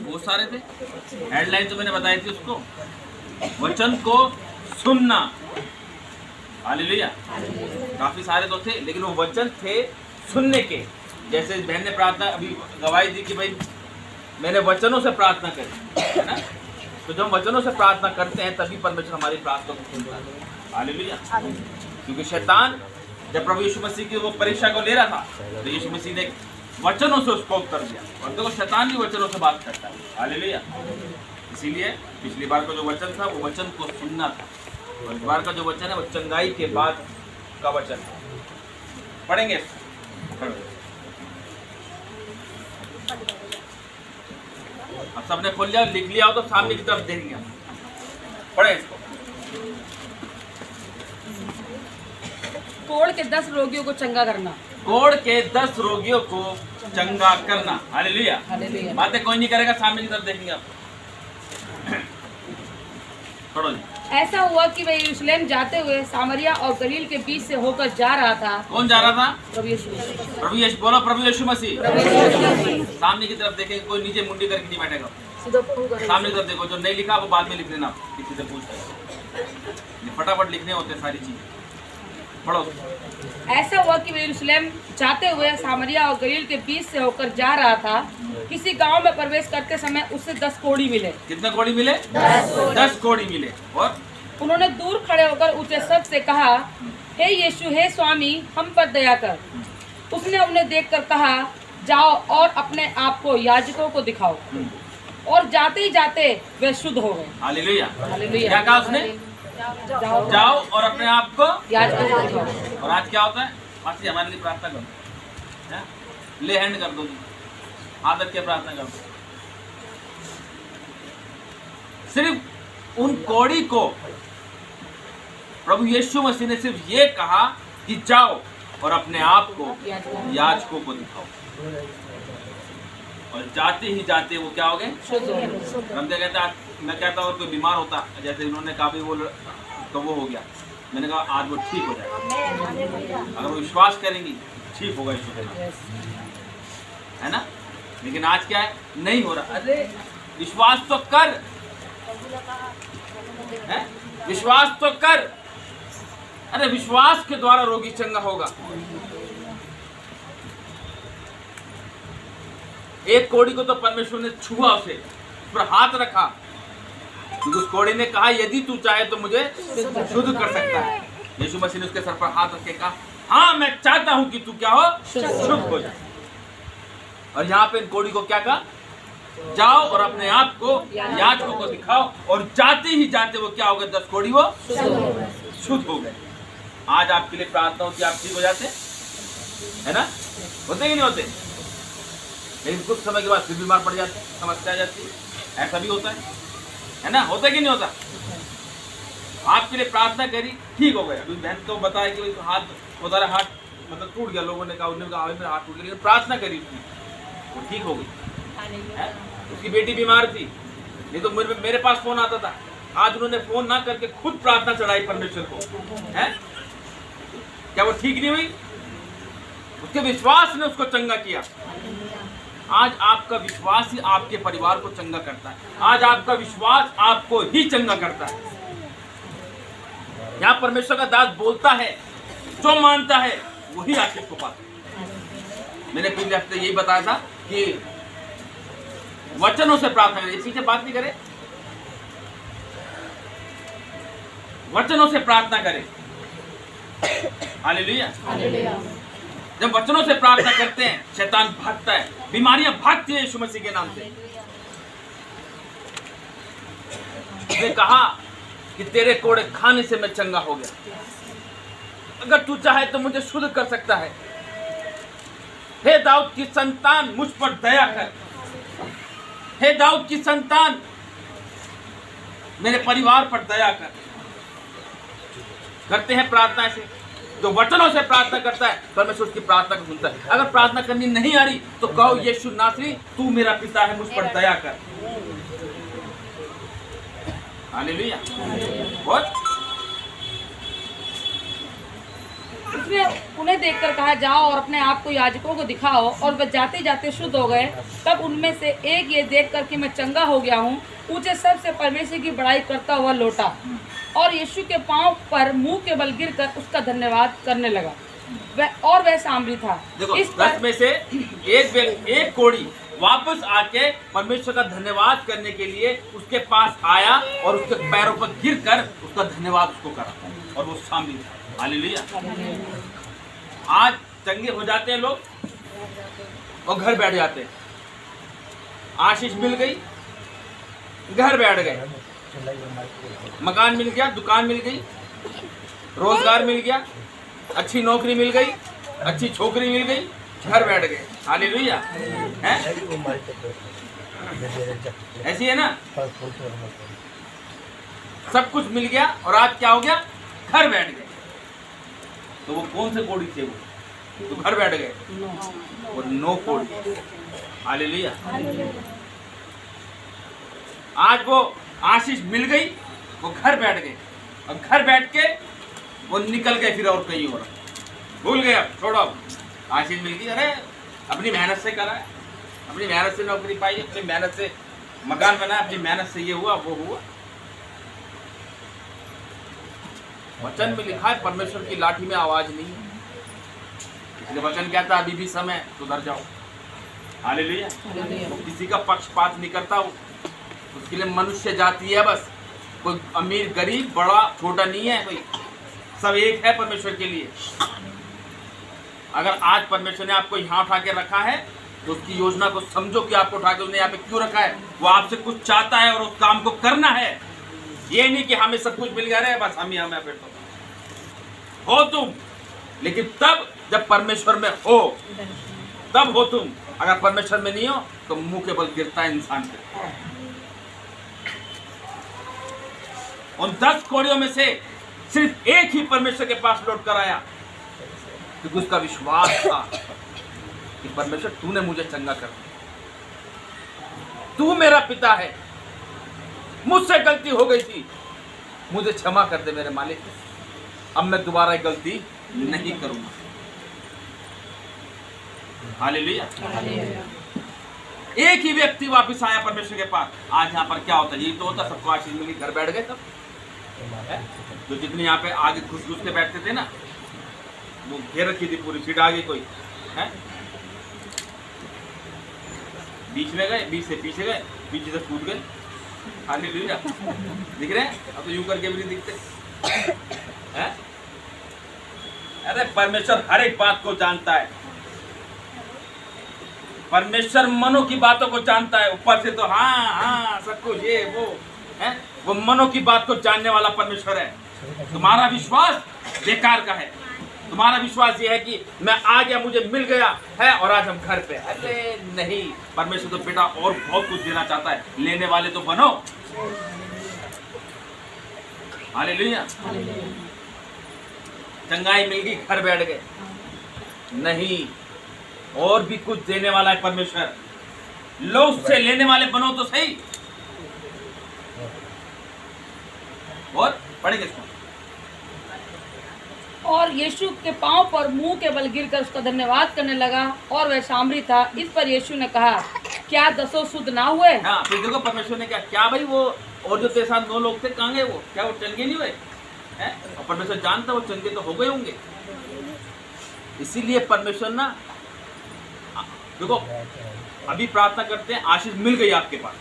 बहुत सारे थे, हेडलाइन तो मैंने बताई थी उसको, वचन को सुनना। हालेलुया। काफी सारे तो थे, लेकिन वो वचन थे सुनने के। जैसे बहन ने प्रार्थना अभी गवाही दी कि भाई मैंने वचनों से प्रार्थना करी, है ना। तो जब वचनों से प्रार्थना करते हैं तभी परमेश्वर हमारी प्रार्थना को सुनता है। हालेलुया। क्योंकि शैतान जब प्रभु यीशु मसीह की वो परीक्षा को ले रहा था तो यीशु मसीह ने वचनों से उसको उत्तर दिया, और देखो शैतान भी वचनों से बात करता है। हालेलुया। इसीलिए पिछली बार का जो वचन था वो वचन को सुनना था, और इस बार का जो वचन है वो चंगाई के बाद का वचन है। पढ़ेंगे, अब सबने खोल लिया, लिख लिया हो तो सामने की तरफ देखेंगे। पढ़े इसको। कोढ़ के 10 रोगियों को चंगा करना। कोढ़ के 10 रोगियों को चंगा करना। हालेलुया। हालेलुया। बातें कोई नहीं करेगा, सामने की तरफ देखेंगे आप। पढ़ो जी। ऐसा हुआ कि वह यरूशलेम जाते हुए सामरिया और गलील के बीच से होकर जा रहा था। कौन जा रहा था? प्रभु यीशु। प्रभु यीशु। बोलो प्रभु यीशु मसीह। प्रभु यीशु मसीह। सामने की तरफ देखेंगे, कोई नीचे मुंडी करके नहीं बैठेगा। सीधा प्रभु का सामने की तरफ देखो, जो नहीं लिखा वो बाद में लिख लेना, किसी से पूछ कर। फटाफट लिखने होते हैं सारी चीजें। पढ़ो। ऐसा हुआ कि वह यरूशलेम जाते हुए सामरिया और गलील के बीच से होकर जा रहा था। किसी गांव में प्रवेश करते समय उससे 10 कोढ़ी मिले। कितने कोढ़ी मिले? 10 कोढ़ी मिले। और उन्होंने दूर खड़े होकर ऊंचे शब्द से कहा, हे यीशु, हे स्वामी, हम पर दया कर। उसने उन्हें देखकर कहा, जाओ और अपने आप को याजकों को दिखाओ। और जाते ही जाते वे शुद्ध हो गए। हालेलुया। हालेलुया। क्या कहा उसने? जाओ और अपने आप को याजकों को दिखाओ। और आज क्या होता है? मासी हमारे लिए प्रार्थना करो, हैं? ले हैंड कर दो, आदत के प्रार्थना करो। सिर्फ उन कोढ़ी को प्रभु यीशु मसीह ने सिर्फ ये कहा कि जाओ और अपने आप को याजकों को दिखाओ, और जाते ही जाते वो क्या हो गए? हम क्या कहते हैं, मैं कहता हूँ कोई बीमार होता, जैसे इन्होंने कहा भी वो तो वो हो गया, मैंने कहा आज वो ठीक हो जाएगा। अगर वो विश्वास करेंगी ठीक होगा यीशु के नाम, है ना। लेकिन आज क्या है, नहीं हो रहा। अरे विश्वास तो कर, है? विश्वास तो कर। अरे विश्वास के द्वारा रोगी चंगा होगा। एक कोढ़ी को तो परमेश्वर ने छुआ, उसे उस पर हाथ रखा, क्योंकि उस कोढ़ी ने कहा यदि तू चाहे तो मुझे शुद्ध कर सकता है। यीशु मसीह ने उसके सर पर हाथ रख के कहा, हाँ मैं चाहता हूं कि तू क्या हो? शुद्ध हो जाए। और यहाँ पे इन कोढ़ी को क्या कहा? जाओ और अपने आप को याजकों को दिखाओ, और जाते ही जाते वो क्या हो गए? 10 कोढ़ी वो शुद्ध हो गए। आज आपके लिए प्रार्थना होती है, आप ठीक हो जाते, है ना। होते कि नहीं होते? लेकिन कुछ समय के बाद फिर बीमार पड़ जाते, समस्या आ जाती है। ऐसा भी होता है ना। होता कि नहीं होता? आपके लिए प्रार्थना करी, ठीक हो गया। अभी बहन को बताया कि हाथ बता रहा, हाथ मतलब टूट गया, लोगों ने कहा, उन्होंने कहा मेरा हाथ टूट गया, लेकिन प्रार्थना करी उसने, वो ठीक हो गई। उसकी बेटी बीमार थी, नहीं तो मेरे पास फोन आता था। आज उन्होंने फोन ना करके खुद प्रार्थना चढ़ाई परमेश्वर को, है। क्या वो ठीक नहीं हुई? उसके विश्वास ने उसको चंगा किया। आज आपका विश्वास ही आपके परिवार को चंगा करता है। आज आपका विश्वास आपको ही चंगा करता है। यहाँ परमेश्वर का दास बोलता है, जो मानता है वही आशीष को पाता है। मैंने पिछले हफ्ते यही बताया था कि वचनों से प्रार्थना करें, पीछे बात नहीं करें, वचनों से प्रार्थना करें। हालेलुया। जब वचनों से प्रार्थना करते हैं शैतान भागता है, बीमारियां भागती है यीशु मसीह के नाम से। उसने कहा कि तेरे कोड़े खाने से मैं चंगा हो गया, अगर तू चाहे तो मुझे शुद्ध कर सकता है। हे दाऊद की संतान मुझ पर दया कर, हे दाऊद की संतान मेरे परिवार पर दया कर। करते हैं प्रार्थना ऐसे, जो वचनों से प्रार्थना करता है परमेश्वर उसकी प्रार्थना को सुनता है। अगर प्रार्थना करनी नहीं आ रही तो कहो, यीशु नासरी तू मेरा पिता है, मुझ पर दया कर। हालेलुया। बहुत उसने उन्हें देखकर कहा, जाओ और अपने आप को याजकों को दिखाओ। और वह जाते जाते शुद्ध हो गए। तब उनमें से एक ये देखकर कि मैं चंगा हो गया हूँ, ऊँचे सर से परमेश्वर की बड़ाई करता हुआ लौटा और यीशु के पांव पर मुंह के बल गिरकर उसका धन्यवाद करने लगा। वह सामरी था। देखो, इस 10 में से एक कोढ़ी वापस आके परमेश्वर का धन्यवाद करने के लिए उसके पास आया और उसके पैरों पर गिरकर उसका धन्यवाद उसको करा, और वो सामरी था। हालेलुया। आज चंगे हो जाते हैं लोग और घर बैठ जाते हैं। आशीष मिल गई, घर बैठ गए, मकान मिल गया, दुकान मिल गई, रोजगार मिल गया, अच्छी नौकरी मिल गई, अच्छी छोकरी मिल गई, घर बैठ गए। हालेलुया। हैं? ऐसी है ना, सब कुछ मिल गया और आज क्या हो गया, घर बैठ गए। तो वो कौन से कोढ़ी थे? वो तो घर बैठ गए, वो 9 कोढ़ी। हालेलुया। आज वो आशीष मिल गई, वो घर बैठ गए, और घर बैठ के वो निकल गए फिर और कहीं और, भूल गए। अब छोड़ो, आशीष मिल गई, अरे अपनी मेहनत से करा है, अपनी मेहनत से नौकरी पाई, अपनी मेहनत से मकान बनाया, अपनी मेहनत से ये हुआ वो हुआ। वचन में लिखा है परमेश्वर की लाठी में आवाज नहीं है, इसलिए वचन कहता है अभी भी समय, सुधर जाओ। हालेलुया। तो किसी का पक्षपात नहीं करता हूँ, उसके लिए मनुष्य जाति है बस, कोई अमीर गरीब बड़ा छोटा नहीं है, कोई सब एक है परमेश्वर के लिए। अगर आज परमेश्वर ने आपको यहाँ उठा के रखा है तो उसकी योजना को समझो कि आपको उठा के उसने यहाँ पे क्यों रखा है। वो आपसे कुछ चाहता है और उस काम को करना है। ये नहीं कि हमें सब कुछ मिल गया है बस हम ही हमें फिर तो हो तुम, लेकिन तब जब परमेश्वर में हो तब हो तुम। अगर परमेश्वर में नहीं हो तो मुंह के बल गिरता है इंसान पे। उन 10 कोढ़ियों में से सिर्फ एक ही परमेश्वर के पास लौट कर आया, क्योंकि उसका विश्वास था कि परमेश्वर तूने मुझे चंगा कर दिया, तू मेरा पिता है, मुझसे गलती हो गई थी, मुझे क्षमा कर दे मेरे मालिक, अब मैं दोबारा गलती नहीं करूंगा। हालेलुया। एक ही व्यक्ति वापस आया परमेश्वर के पास। आज यहाँ पर क्या होता है, यही तो होता, सबको आशीष मिली, घर बैठ गए। तब जो जितने यहाँ पे आगे घुस घुस के बैठते थे ना, वो घेर रखी थी पूरी सीट, आगे कोई है, बीच में गए, बीच से पीछे गए, पीछे से कूद गए। हालेलुया। दिख रहे हैं? अब तो यूं करके भी नहीं दिखते हैं? अरे परमेश्वर हर एक बात को जानता है, परमेश्वर मनों की बातों को जानता है। ऊपर से तो हाँ हाँ सब कुछ ये वो है, वो मनों की बात को जानने वाला परमेश्वर है। तुम्हारा विश्वास बेकार का है। तुम्हारा विश्वास ये है कि मैं आ गया, मुझे मिल गया है और आज हम घर पे। अरे नहीं, परमेश्वर तो बेटा और बहुत कुछ देना चाहता है, लेने वाले तो बनो। हालेलुया। चंगाई मिल गई, घर बैठ गए, नहीं, और भी कुछ देने वाला है परमेश्वर। लो उससे लेने वाले बनो तो सही। और पढ़ेंगे इसको। और यीशु के पांव पर मुंह के बल गिरकर उसका धन्यवाद करने लगा, और वह सामरी था। इस पर यीशु ने कहा, क्या 10 शुद्ध ना हुए? हाँ, फिर देखो परमेश्वर ने क्या भाई वो और जो तेरे साथ 9 लोग थे कहाँ गए? वो क्या वो चंगे नहीं हुए हैं? और परमेश्वर जानता वो चंगे तो हो गए होंगे। इसीलिए परमेश्वर ना, देखो अभी प्रार्थना करते हैं, आशीष मिल गई आपके पास,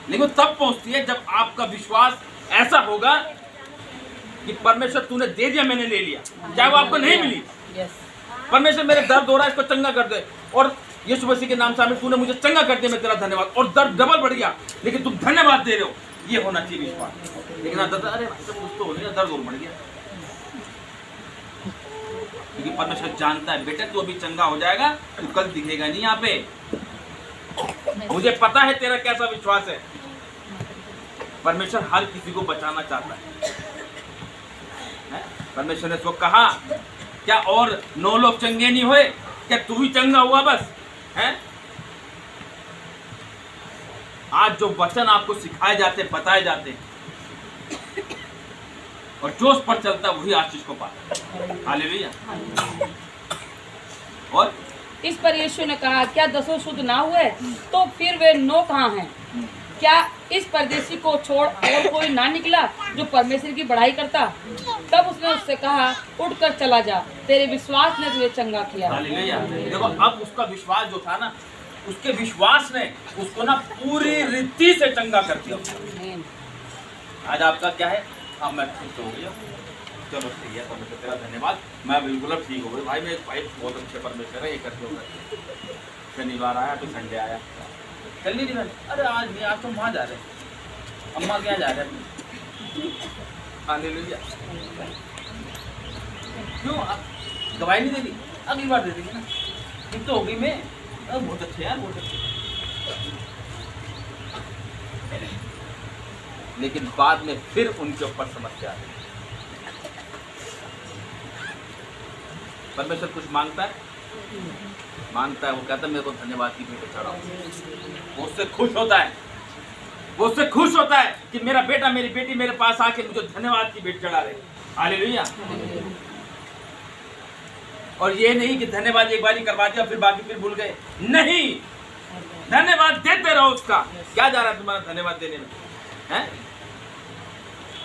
लेकिन तब पहुंचती है जब आपका विश्वास ऐसा होगा कि परमेश्वर तूने दे दिया, मैंने ले लिया, चाहे वो आपको नहीं मिली। परमेश्वर मेरे दर्द हो रहा है, इसको चंगा कर दे, और यीशु मसीह के नाम से तूने मुझे चंगा कर दिया, मैं तेरा धन्यवाद, और दर्द डबल बढ़ गया, लेकिन तुम धन्यवाद दे रहे हो। ये होना चाहिए विश्वास। लेकिन अरे कुछ तो हो गया, दर्द और बढ़ गया, क्योंकि परमेश्वर जानता है बेटा तू अभी चंगा हो जाएगा, तू कल दिखेगा नहीं यहाँ पे। मुझे पता है तेरा कैसा विश्वास है। परमेश्वर हर किसी को बचाना चाहता है। परमेश्वर ने उसको कहा, क्या और 9 लोग चंगे नहीं हुए? क्या तू ही चंगा हुआ बस है? आज जो वचन आपको सिखाए जाते, बताए जाते, और जो उस पर चलता है वही आशीष को पाता है। हालेलुया। और इस पर यीशु ने कहा, क्या 10 शुद्ध ना हुए तो फिर वे 9 कहाँ हैं? क्या इस परदेशी को छोड़ और कोई ना निकला जो परमेश्वर की बड़ाई करता? तब उसने उससे कहा, उठकर चला जा, तेरे विश्वास ने तुझे चंगा किया। हालेलुया। देखो अब उसका विश्वास जो था ना, उसके विश्वास ने उसको ना पूरी रीति से चंगा कर दिया। आज आपका क्या है? अब मैं ठीक हो गया, चलो ठीक है, परमेश्वर तेरा धन्यवाद, मैं बिल्कुल अब ठीक हो गई। भाई मेरे भाई बहुत अच्छे परमेश्वर है, ये करते हो शनिवार आया तो संडे आया, कल नहीं दिन, अरे आज नहीं, आज तुम वहाँ जा रहे, अम्मा क्या जा रहे हैं? हालेलुया। क्यों दवाई नहीं दे दी? अगली बार दे देंगे ना, ठीक तो हो गई मैं। बहुत अच्छे यार, बहुत अच्छे। लेकिन बाद में फिर उनके ऊपर समस्या आई। परमेश्वर कुछ मांगता है, मांगता है, वो कहता है मेरे को धन्यवाद की भेंट चढ़ाओ। वो उससे खुश होता है, वो उससे खुश होता है कि मेरा बेटा मेरी बेटी मेरे पास आके मुझे धन्यवाद की भेंट चढ़ा रहे। हालेलुया। और ये नहीं कि धन्यवाद एक बार ही करवा दिया फिर बाकी फिर भूल गए, नहीं, धन्यवाद देते रहो उसका। क्या जा रहा है तुम्हारा धन्यवाद देने में, हैं?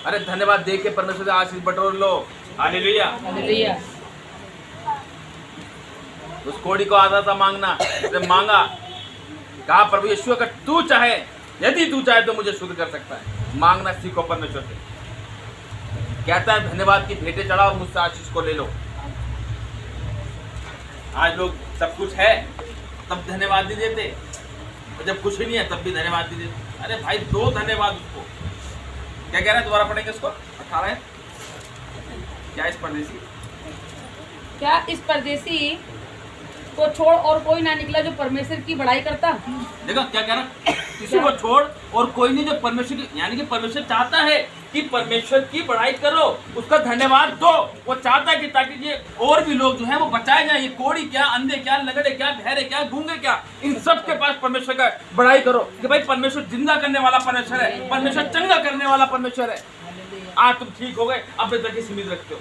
अरे धन्यवाद दे के परमेश्वर से आशीष बटोर लो। हालेलुया। हालेलुया। उस कोड़ी को आता था मांगना, उसने मांगा, कहा प्रभु यीशु अगर तू चाहे, यदि तू चाहे तो मुझे शुद्ध कर सकता है। मांगना सीखो परमेश्वर से। कहता है धन्यवाद की भेंटें चढ़ाओ और मुझसे आशीष को ले लो। आज लोग सब कुछ है तब धन्यवाद नहीं देते, और जब कुछ ही नहीं है तब भी धन्यवाद नहीं देते। अरे भाई दो धन्यवाद उसको। क्या कह रहा है, दोबारा पढ़ेंगे इसको? 18 है क्या? इस परदेशी को छोड़ और कोई ना निकला जो परमेश्वर की बड़ाई करता। देखो क्या कह रहा, किसी को छोड़ और कोई नहीं जो परमेश्वर की, यानी कि परमेश्वर चाहता है कि परमेश्वर की बड़ाई करो, उसका धन्यवाद दो। वो चाहता है कि ताकि ये और भी लोग जो हैं वो बचाए जाएं। ये कोड़ी क्या, अंधे क्या, लगड़े क्या, बहरे क्या, गूंगे क्या, इन सब के पास परमेश्वर का बड़ाई करो कि भाई परमेश्वर जिंदा करने वाला परमेश्वर है, परमेश्वर चंगा करने वाला परमेश्वर है। आज तुम ठीक हो गए, अपने तक ही सीमित रखते हो।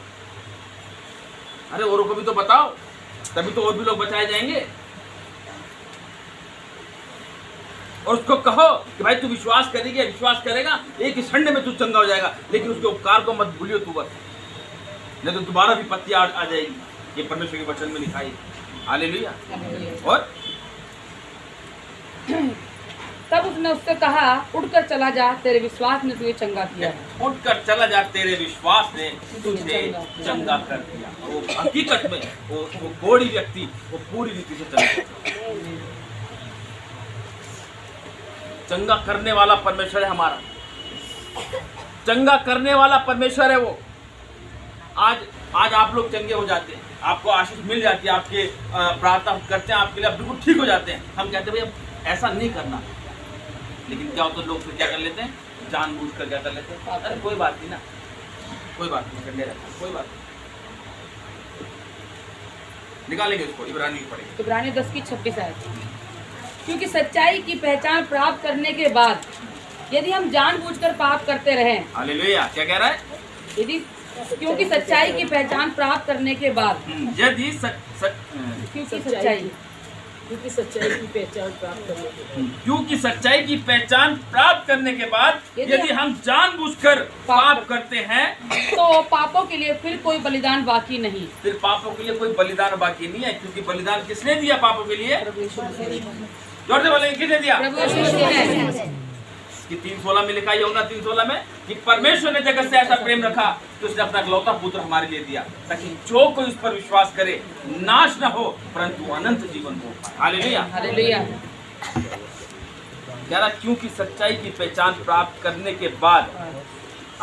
अरे औरों को भी तो बताओ, तभी तो और भी लोग बचाए जाएंगे। और उसको कहो कि भाई तू विश्वास करेगी, विश्वास करेगा एक ही संडे में तू चंगा हो जाएगा, लेकिन उसके उपकार को मत भूलियो तू बस, नहीं तो दोबारा भी पत्ती आ जाएगी। ये परमेश्वर के वचन में लिखा है। हालेलुया। और तब उसने उससे कहा, उठकर चला जा, तेरे विश्वास ने तुझे चंगा किया। उठकर चला जा, तेरे विश्वास ने तुझे चंगा कर दिया। वो हकीकत में वो कोड़ी व्यक्ति वो पूरी रीति से चंगा करने वाला परमेश्वर है हमारा, चंगा करने वाला परमेश्वर है वो। आज आप लोग चंगे हो जाते हैं, आपको आशीष मिल जाती है, आपके प्रार्थना करते हैं आपके लिए, आप बिल्कुल ठीक हो जाते हैं। हम कहते हैं भाई ऐसा नहीं करना, लेकिन क्या होता है लोग फिर क्या कर लेते हैं, जानबूझ कर क्या कर लेते हैं, अरे कोई बात नहीं ना, कोई बात नहीं, करने रहता है, कोई बात नहीं। निकालेंगे इसको, इब्रानी पढ़ेंगे, इब्रानी 10:26 है। क्योंकि सच्चाई की पहचान प्राप्त करने के बाद यदि हम जानबूझकर पाप करते रहें, हालेलुया। क्या कह रहा है? यदि क्योंकि सच्चाई की पहचान प्राप्त करने के बाद, यदि क्योंकि सच्चाई क्योंकि सच्चाई की पहचान प्राप्त करने के बाद, क्योंकि सच्चाई की पहचान प्राप्त करने के बाद यदि हम जानबूझकर पाप करते हैं तो पापों के लिए फिर कोई बलिदान बाकी नहीं। फिर पापों के लिए कोई बलिदान बाकी नहीं है, क्योंकि बलिदान किसने दिया पापों के लिए? जोर से बोलेंगे, किसने दिया? प्रभु यीशु मसीह ने। कि 3:16 में लिखा, यूहन्ना 3:16 में कि परमेश्वर ने जगत से ऐसा प्रेम रखा कि उसने अपना इकलौता पुत्र हमारे लिए दिया, ताकि जो कोई उस पर विश्वास करे नाश न हो परंतु अनंत जीवन हो पाए। हालेलुया। हालेलुया। कह रहा क्योंकि सच्चाई की पहचान प्राप्त करने के बाद,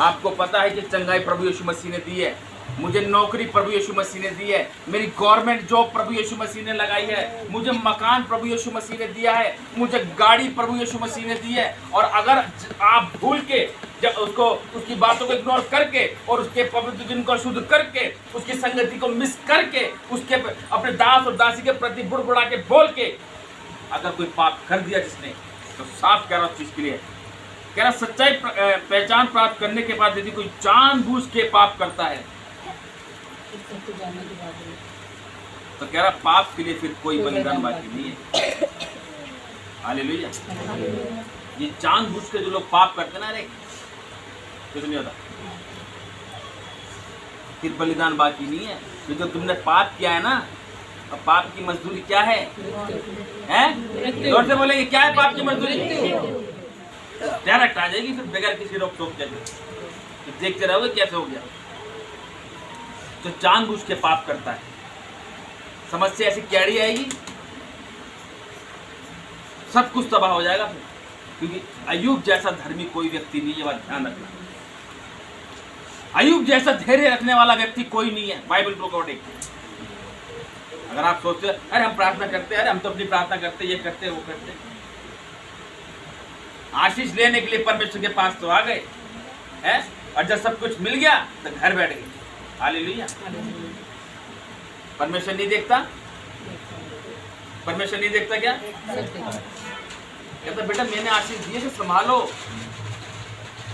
आपको पता है कि चंगाई प्रभु यीशु मसीह ने दी है, मुझे नौकरी प्रभु यीशु मसीह ने दी है, मेरी गवर्नमेंट जॉब प्रभु यीशु मसीह ने लगाई है, मुझे मकान प्रभु यीशु मसीह ने दिया है, मुझे गाड़ी प्रभु यीशु मसीह ने दी है। और अगर आप भूल के जब उसको, उसकी बातों को इग्नोर करके और उसके पवित्र दिन को शुद्ध करके, उसकी संगति को मिस करके, उसके अपने दास और दासी के प्रति बुड़बुड़ा के बोल के अगर कोई पाप कर दिया जिसने, तो साफ कह रहा उस चीज के लिए कह रहा सच्चाई पहचान प्राप्त करने के बाद यदि कोई जानबूझ के पाप करता है तो कह रहा पाप के लिए फिर कोई बलिदान बाकी नहीं है। हालेलुया। ये जानबूझ के जो लोग पाप करते ना, अरे कुछ नहीं होता, फिर बलिदान बाकी नहीं है। तो जो तुमने पाप किया है ना, अब पाप की मजदूरी क्या है? जोर से बोलेंगे क्या है पाप की मजदूरी? डायरेक्ट आ जाएगी फिर बगैर किसी रोक टोक के। तो देखते रहोगे कैसे हो गया। जो जानबूझ के पाप करता है, समस्या ऐसी कैड़ी आएगी, सब कुछ तबाह हो जाएगा फिर। क्योंकि अय्यूब जैसा धर्मी कोई व्यक्ति नहीं है, बात ध्यान रखना। अय्यूब जैसा धैर्य रखने वाला व्यक्ति कोई नहीं है बाइबल के अकॉर्डिंग। अगर आप सोचते हैं अरे हम प्रार्थना करते हैं, अरे हम तो अपनी प्रार्थना करते, ये करते वो करते, आशीष लेने के लिए परमेश्वर के पास तो आ गए हैं, और जब सब कुछ मिल गया तो घर बैठ गए। हालेलुया। परमेश्वर नहीं देखता? परमेश्वर नहीं देखता क्या? कहता बेटा मैंने आशीष दिए तो संभालो।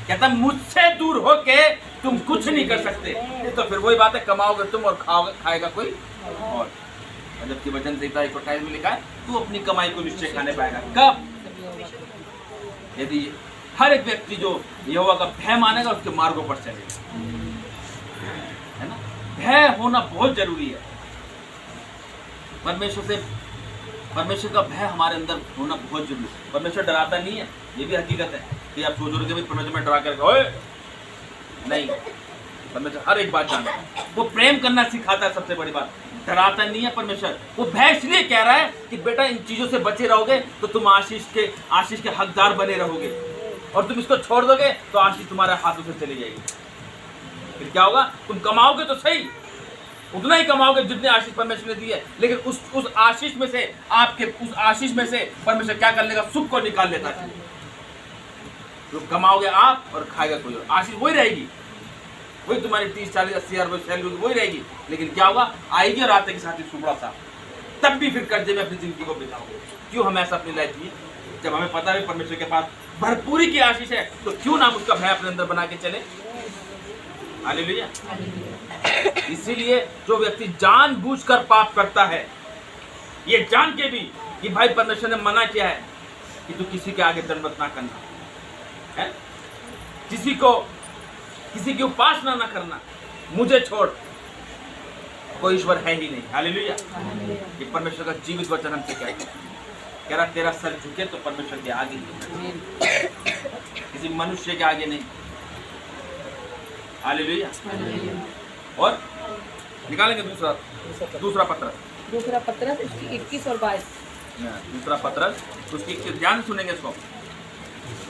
कहता मुझसे दूर होके तुम कुछ नहीं कर सकते। तो फिर वही बात है, कमाओगे तुम और खाओगे खाएगा कोई और। जबकि वचन देता है 28 में लिखा है तू अपनी कमाई को निश्चय खाने पाएगा। कब? यदि हर एक व्यक्ति जो यहोवा का भय मानेगा उसके मार्गों पर चलेगा, है ना। भय होना बहुत जरूरी है। परमेश्वर का भय हमारे अंदर होना बहुत जरूरी है। परमेश्वर डराता नहीं है, ये भी हकीकत है कि आप सोच रहे हो परमेश्वर में डरा कर ओए नहीं, परमेश्वर हर एक बात जानता है। वो प्रेम करना सिखाता है, सबसे बड़ी बात। डराता नहीं है परमेश्वर। वो भय इसलिए कह रहा है कि बेटा इन चीजों से बचे रहोगे तो तुम आशीष के हकदार बने रहोगे, और तुम इसको छोड़ दोगे तो आशीष तुम्हारे हाथों से चली जाएगी। फिर क्या होगा? तुम कमाओगे तो सही, उतना ही कमाओगे जितने आशीष परमेश्वर ने दी है, लेकिन उस आशीष में से उस आशीष में से परमेश्वर क्या कर लेगा? सुख को निकाल लेता है। तो कमाओगे आप और खाएगा कोई और, आशीष वही रहेगी, वही तुम्हारी 30, 40, 80 हज़ार सैलरी वही रहेगी, लेकिन क्या होगा? आएगी और आते के साथ ही सुबह सा, तब भी फिर कर्जे में अपनी जिंदगी को बिताओगे। क्यों हम ऐसा अपनी लाइफ जिए? जब हमें पता है परमेश्वर के पास भरपूरी की आशीष है, तो क्यों ना उसका भय अपने अंदर बना के चले। हालेलुया। इसीलिए जो व्यक्ति जानबूझकर पाप करता है, ये जान के भी कि भाई परमेश्वर ने मना किया है कि तू किसी के आगे दंडवत ना करना है, किसी की उपासना ना करना, मुझे छोड़ कोई ईश्वर है ही नहीं। हालेलुया। ये परमेश्वर का जीवित वचन हमसे कह रहा तेरा सर झुके तो परमेश्वर के आगे, किसी मनुष्य के आगे नहीं। हालेलुया। और निकालेंगे दूसरा पत्रस उसकी 21 और 22। दूसरा पत्रस उसकी ध्यान सुनेंगे इसको।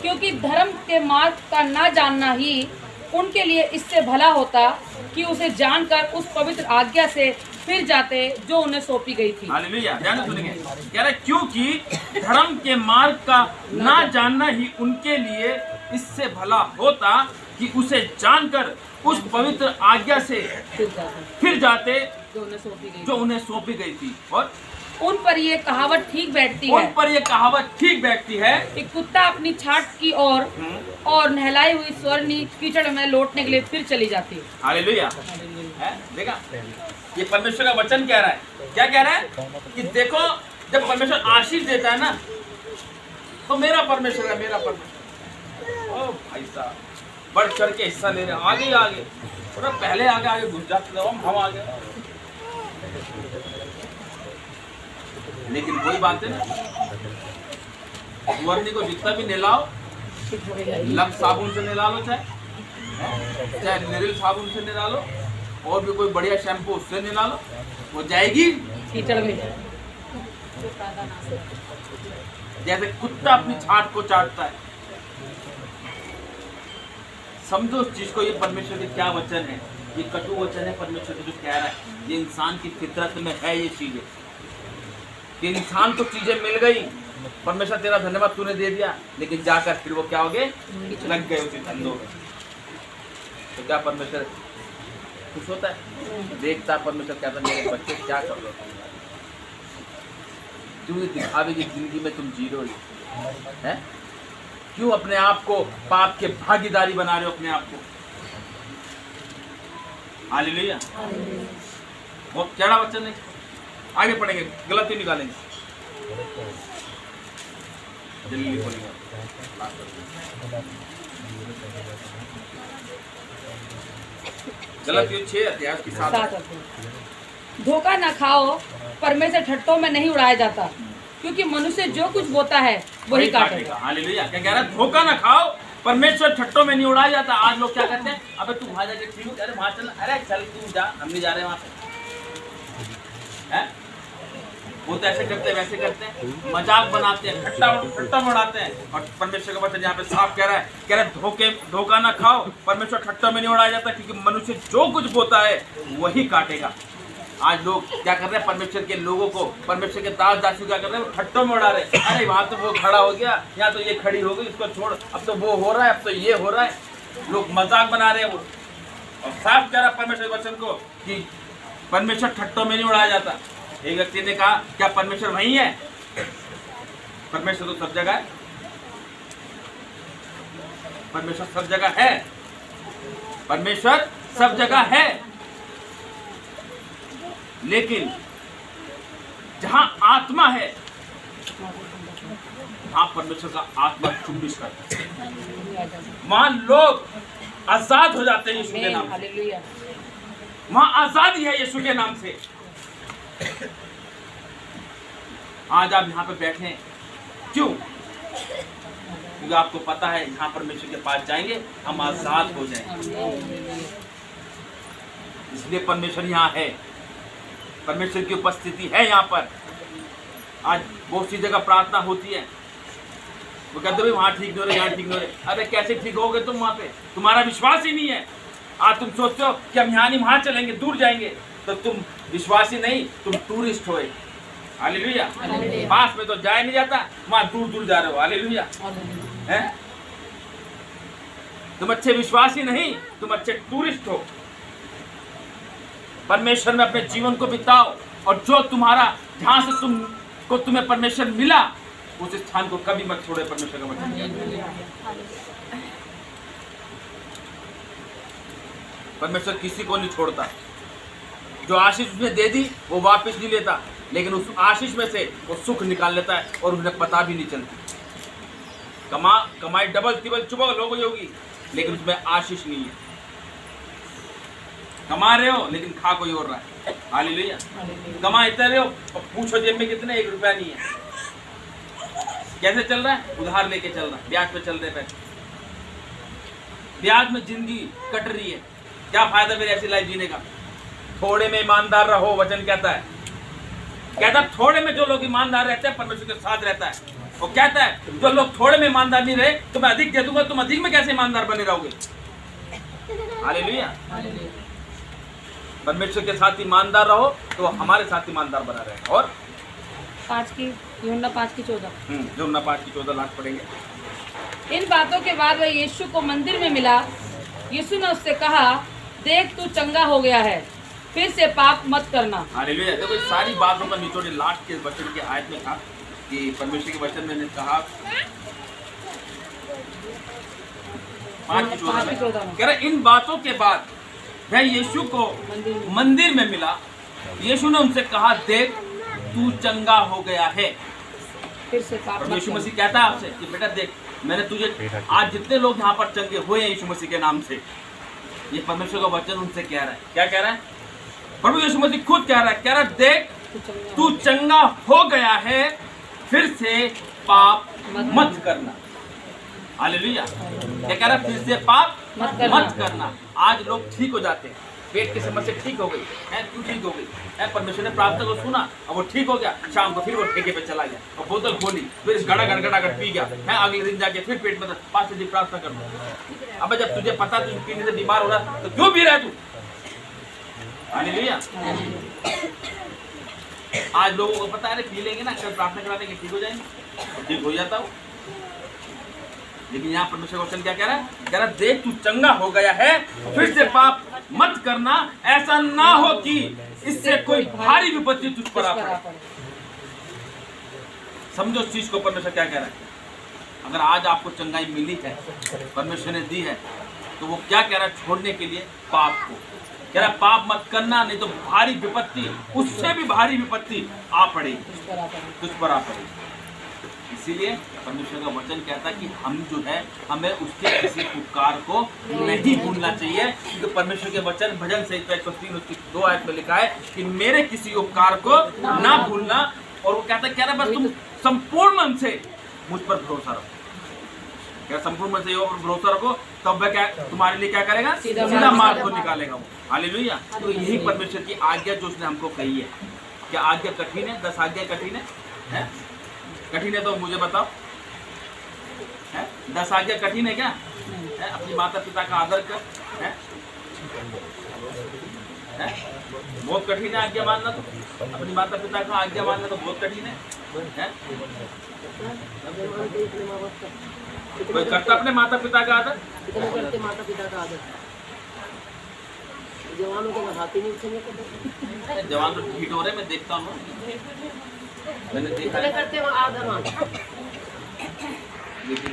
क्योंकि धर्म के मार्ग का ना जानना ही उनके लिए इससे भला होता कि उसे जानकर उस पवित्र आज्ञा से फिर जाते जो उन्हें सौंपी गई थी। हालेलुया। ध्यान से सुनेंगे। कह रहा है क्योंकि धर्म के मार्ग का ना जानना ही उनके लिए इससे भला होता कि उसे जानकर उस पवित्र आज्ञा से फिर जाते जो उन्हें सौंपी गई थी। और उन पर ये कहावत ठीक बैठती है कि कुत्ता अपनी छाट की और नहलाई हुई स्वर्णी कीचड़ में लौटने के लिए फिर चली जाती है। हालेलुया। देखा, ये परमेश्वर का वचन कह रहा है। क्या कह रहा है? कि देखो जब परमेश्वर आशीष देता है ना, तो मेरा परमेश्वर है, मेरा परमेश्वर। ओ भाई साहब, बढ़ चढ़ के हिस्सा ले रहे, आगे और पहले आगे घुस जाते थे, हम आगे। लेकिन वही बात है ना, सुवर्णी को जितना भी नहलाओ, लक्स साबुन से नहला लो, चाहे निरिल साबुन से नहला लो, और भी कोई बढ़िया शैम्पू उससे नहला लो, वो जाएगी कीचड़ में। जैसे कुत्ता अपनी छाट को चाटता है। समझो उस चीज को। ये परमेश्वर के क्या वचन है, ये कटु वचन है परमेश्वर जो कह रहा है। ये इंसान की फितरत में है ये चीजें, कि इंसान को चीजें मिल गई, परमेश्वर तेरा धन्यवाद तूने दे दिया, लेकिन जाकर फिर वो क्या हो गए? लग गए उसी धंधों में। तो क्या परमेश्वर खुश होता है? देखता परमेश्वर क्या था, मेरे बच्चे क्या कर रहे हो, क्यों दिखावे की जिंदगी में तुम जी रहे हो है? क्यों अपने आप को पाप के भागीदारी बना रहे हो अपने आप को? हालेलुया। वो टेढ़ा वचन है, आगे पढ़ेंगे, गलती निकालेंगे। जल्दी बोलेंगे। गलतियों 6 अध्याय की 7। धोखा न खाओ, परमेश्वर ठट्टों में नहीं उड़ाया जाता, क्योंकि मनुष्य जो कुछ बोता है वही काटेगा। हालेलुया। क्या कह रहा है? धोखा ना खाओ, परमेश्वर ठट्टों में नहीं उड़ाया जाता। आज लोग क्या करते हैं, अबे तू वहां जाके ठीक हो, अरे वहां चल, अरे चल तू जा, हम नहीं जा रहे वहां पे। हैं? वो तो ऐसे करते हैं, वैसे करते हैं, मजाक बनाते हैं, ठट्टा उड़ाते हैं। और परमेश्वर का वचन यहाँ पे साफ कह रहा है, धोखा ना खाओ, परमेश्वर ठट्टों में नहीं उड़ाया जाता, क्योंकि मनुष्य जो कुछ बोता है वही काटेगा। आज लोग क्या कर रहे हैं, परमेश्वर के लोगों को, परमेश्वर के दास दासी क्या कर रहे हैं, ठट्टों में उड़ा रहे हैं। अरे वहां तो वो खड़ा हो गया, यहाँ तो ये खड़ी हो गई, इसको छोड़, अब तो वो हो रहा है, अब तो ये हो रहा है। लोग मजाक बना रहे हैं वो। और साफ कह रहा है परमेश्वर के वचन को कि परमेश्वर ठट्टों में नहीं उड़ाया जाता। एक व्यक्ति ने कहा, क्या परमेश्वर वही है? परमेश्वर तो सब जगह है, परमेश्वर सब जगह है, परमेश्वर सब जगह है, लेकिन जहां आत्मा है वहां परमेश्वर का आत्मा चुम्बिश करता है, वहां लोग आजाद हो जाते हैं यीशु के नाम से। वहां आजादी है यीशु के नाम से। आज आप यहाँ पे बैठे हैं, क्यों? क्योंकि आपको पता है यहाँ परमेश्वर के पास जाएंगे हम आजाद हो जाएंगे, इसलिए परमेश्वर यहाँ है, परमेश्वर की उपस्थिति है यहाँ पर। आज बहुत सी जगह प्रार्थना होती है, वो कहते भाई वहाँ ठीक नहीं हो रहे, यहाँ ठीक नहीं हो रहे। अरे कैसे ठीक होगे तुम? वहाँ पे तुम्हारा विश्वास ही नहीं है। आज तुम सोचते हो कि हम यहाँ नहीं वहाँ चलेंगे, दूर जाएंगे, तो तुम विश्वासी नहीं, तुम टूरिस्ट हो। हालेलुया। पास में तो जाया नहीं जाता, वहाँ दूर दूर जा रहे हो। हालेलुया। हैं? तुम अच्छे विश्वासी नहीं, तुम अच्छे टूरिस्ट हो। परमेश्वर में अपने जीवन को बिताओ, और जो तुम्हारा, जहां से तुम्हें परमेश्वर मिला, उस स्थान को कभी मत छोड़े। परमेश्वर का वचन, परमेश्वर किसी को नहीं छोड़ता। जो आशीष उसने दे दी वो वापस नहीं लेता, लेकिन उस आशीष में से वो सुख निकाल लेता है और उन्हें पता भी नहीं चलती। कमाई डबल तिबल चुबल हो गई होगी, लेकिन उसमें आशीष नहीं है। कमा रहे हो लेकिन खा कोई और रहा है। हालेलुया। कमा इतना रहे हो और पूछो जेब में कितने, 1 रुपया नहीं है। कैसे चल रहा है? उधार लेके चल रहा है, ब्याज पे चल रहे पैसे, ब्याज में जिंदगी कट रही है। क्या फायदा मेरी ऐसी लाइफ जीने का? थोड़े में ईमानदार रहो, वचन कहता है थोड़े में जो लोग ईमानदार रहते हैं परमेश्वर के साथ रहता है। वो कहता है जो लोग थोड़े में ईमानदार नहीं रहे तो मैं अधिक दे दूंगा, तुम अधिक में कैसे ईमानदार बने रहोगे? हालेलुया। परमेश्वर के साथ ईमानदार रहो तो हमारे साथ ईमानदार बना रहेगा। और 5 की 14 यूहन्ना 5 की 14 लास्ट पढ़ेंगे। इन बातों के बाद वह यीशु को मंदिर में मिला। यीशु ने उससे कहा, देख तू चंगा हो गया है, फिर से पाप मत करना। हालेलुया। देखो सारी बातों का निचोड़ लास्ट के वचन के आयत में था कि परमेश्वर के वचन में कहा 5 की 14 में कह रहा, इन बातों के बाद वह यीशु को मंदिर में मिला। यीशु ने उनसे कहा, देख तू चंगा हो गया है, फिर से पाप मत यीशु करना। मसीह कहता है आपसे कि बेटा देख, मैंने तुझे, आज जितने लोग यहाँ पर चंगे हुए हैं यीशु मसीह के नाम से, ये परमेश्वर का वचन उनसे कह रहा है। क्या कह रहा है? प्रभु यीशु मसीह खुद कह रहा है, देख तू चंगा हो गया है, फिर से पाप मत करना। हालेलुया। क्या कह रहा है? फिर से पाप मत करना। आज लोग ठीक हो जाते हैं, पेट की समस्या ठीक हो गई है। क्यों ठीक हो गई है? परमेश्वर ने प्रार्थना को सुना और वो ठीक हो गया। शाम को फिर वो ठेके पे चला गया और बोतल खोली, फिर गड़ा पी गया है। अगले दिन जाके फिर पेट में 5 दिन प्रार्थना कर दो। अब जब तुझे पता तू पीने से बीमार हो रहा तो क्यों पी रहा है तू? हालेलुया। आज लोगों को पता है पी लेंगे ना, कल प्रार्थना करा देंगे, ठीक हो जाएंगे, ठीक हो जाता हो। लेकिन यहाँ परमेश्वर का वचन क्या कह रहा है? कह रहा है, देख तू चंगा हो गया है, फिर से पाप मत करना, ऐसा ना हो कि इससे कोई भारी विपत्ति तुझ पर आ पड़े। समझो उस चीज को, परमेश्वर क्या कह रहा है? अगर आज आपको चंगाई मिली है, परमेश्वर ने दी है, तो वो क्या कह रहा है छोड़ने के लिए? पाप को कह रहा है पाप मत करना, नहीं तो भारी विपत्ति, उससे भी भारी विपत्ति आ पड़ेगी, तुझ पर आ पड़ेगी। इसीलिए परमेश्वर का वचन कहता है कि हम जो है हमें उसके किसी उपकार को नहीं भूलना चाहिए, क्योंकि परमेश्वर के वचन भजन संहिता 103 उसकी 2 आयत में लिखा है कि मेरे किसी उपकार को ना भूलना। और वो कहता है बस तुम संपूर्ण मन से मुझ पर भरोसा रखो। क्या संपूर्ण मन से यो पर भरोसा रखो, तब वह क्या तुम्हारे लिए क्या करेगा? सीधा मार्ग को निकालेगा वो। हालेलुया। तो यही परमेश्वर की आज्ञा जो उसने हमको कही है। क्या आज्ञा कठिन है? 10 आज्ञा कठिन है? कठिन है तो मुझे बताओ, है? 10 आज्ञा कठिन है क्या? है? अपनी माता पिता का आदर कर, है? है? बहुत कठिन है आज्ञा मानना। तो अपनी माता पिता का आज्ञा मानना तो बहुत कठिन है? कोई करता अपने माता पिता का आदर? कितने करते माता पिता का आदर? जवानों को हाथ ही नहीं उठेंगे। जवान तो ढीठ हो रहे, मैं देखता हूँ, मैंने देखा कितने करते आदर? है।